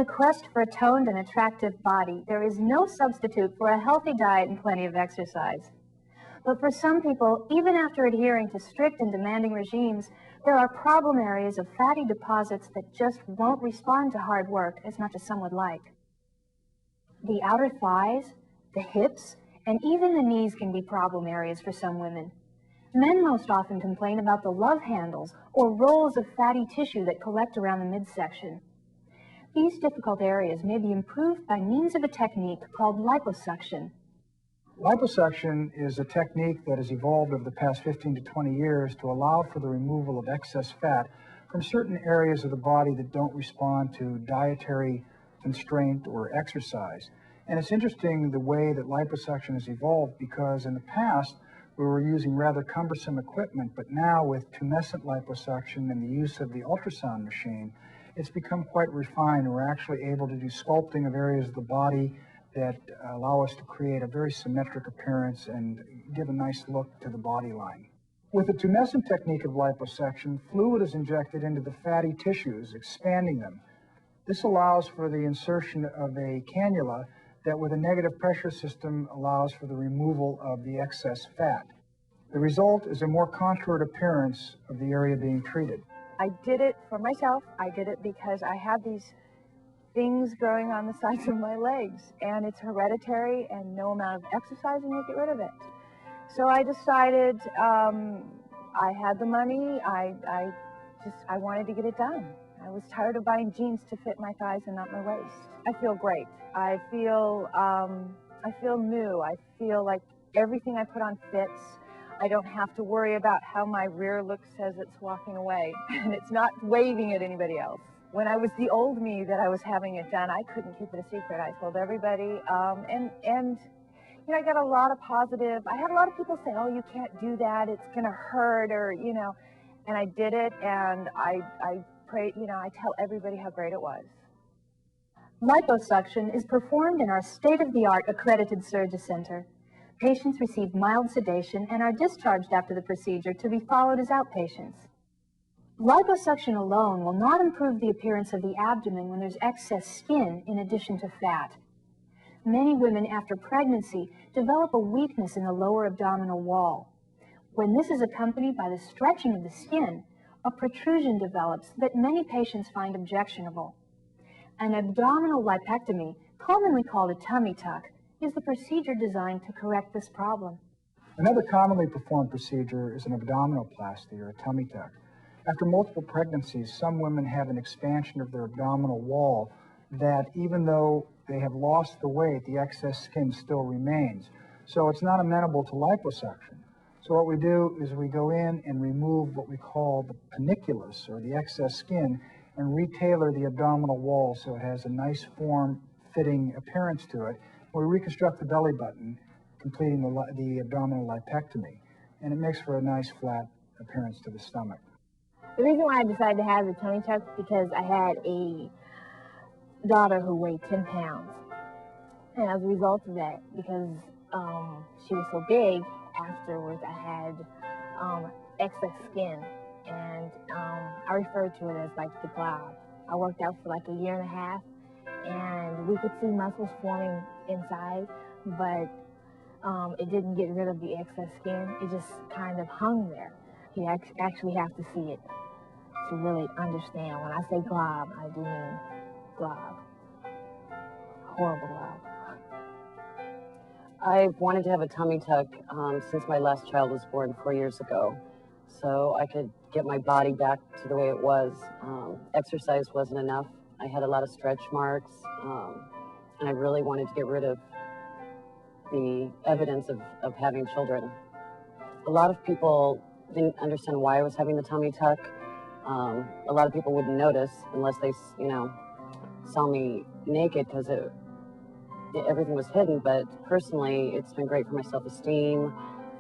the quest for a toned and attractive body, there is no substitute for a healthy diet and plenty of exercise. But for some people, even after adhering to strict and demanding regimes, there are problem areas of fatty deposits that just won't respond to hard work as much as some would like. The outer thighs, the hips, and even the knees can be problem areas for some women. Men most often complain about the love handles or rolls of fatty tissue that collect around the midsection. These difficult areas may be improved by means of a technique called liposuction. Liposuction is a technique that has evolved over the past 15 to 20 years to allow for the removal of excess fat from certain areas of the body that don't respond to dietary constraint or exercise. And it's interesting the way that liposuction has evolved, because in the past we were using rather cumbersome equipment, but now with tumescent liposuction and the use of the ultrasound machine, it's become quite refined. We're actually able to do sculpting of areas of the body that allow us to create a very symmetric appearance and give a nice look to the body line. With the tumescent technique of liposuction, fluid is injected into the fatty tissues, expanding them. This allows for the insertion of a cannula that, with a negative pressure system, allows for the removal of the excess fat. The result is a more contoured appearance of the area being treated. I did it for myself. I did it because I had these things growing on the sides of my legs, and it's hereditary, and no amount of exercising will get rid of it. So I decided I had the money. I wanted to get it done. I was tired of buying jeans to fit my thighs and not my waist. I feel great. I feel new. I feel like everything I put on fits. I don't have to worry about how my rear looks as it's walking away, and it's not waving at anybody else. When I was the old me that I was having it done, I couldn't keep it a secret. I told everybody, and you know, I got a lot of positive. I had a lot of people say, "Oh, you can't do that. It's going to hurt," or you know. And I did it, and I pray. You know, I tell everybody how great it was. Liposuction is performed in our state-of-the-art accredited surgery center. Patients receive mild sedation and are discharged after the procedure to be followed as outpatients. Liposuction alone will not improve the appearance of the abdomen when there's excess skin in addition to fat. Many women after pregnancy develop a weakness in the lower abdominal wall. When this is accompanied by the stretching of the skin, a protrusion develops that many patients find objectionable. An abdominal lipectomy, commonly called a tummy tuck, is the procedure designed to correct this problem. Another commonly performed procedure is an abdominoplasty, or a tummy tuck. After multiple pregnancies, some women have an expansion of their abdominal wall that, even though they have lost the weight, the excess skin still remains. So it's not amenable to liposuction. So what we do is we go in and remove what we call the panniculus, or the excess skin, and retailor the abdominal wall so it has a nice form-fitting appearance to it. We reconstruct the belly button, completing the abdominal lipectomy, and it makes for a nice flat appearance to the stomach. The reason why I decided to have the tummy tuck is because I had a daughter who weighed 10 pounds. And as a result of that, because she was so big, afterwards I had excess skin. And I referred to it as like the glob. I worked out for like a year and a half, and we could see muscles forming inside, but it didn't get rid of the excess skin. It just kind of hung there. You actually have to see it to really understand. When I say glob, I do mean glob. Horrible glob. I've wanted to have a tummy tuck since my last child was born 4 years ago, so I could get my body back to the way it was. Exercise wasn't enough. I had a lot of stretch marks, and I really wanted to get rid of the evidence of having children. A lot of people didn't understand why I was having the tummy tuck. A lot of people wouldn't notice unless they, you know, saw me naked, because everything was hidden. But personally, it's been great for my self-esteem.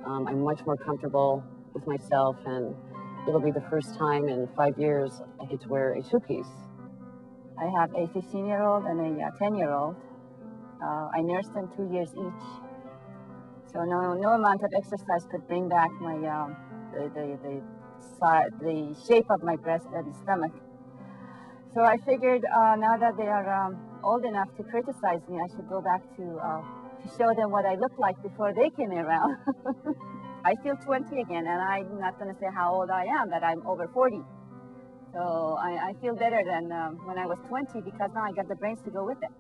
I'm much more comfortable with myself, and it'll be the first time in 5 years I get to wear a two-piece. I have a 15-year-old and a 10-year-old. I nursed them 2 years each. So no amount of exercise could bring back my the shape of my breast and stomach. So I figured now that they are old enough to criticize me, I should go back to show them what I looked like before they came around. I feel 20 again, and I'm not going to say how old I am, but I'm over 40. So I feel better than when I was 20 because now I got the brains to go with it.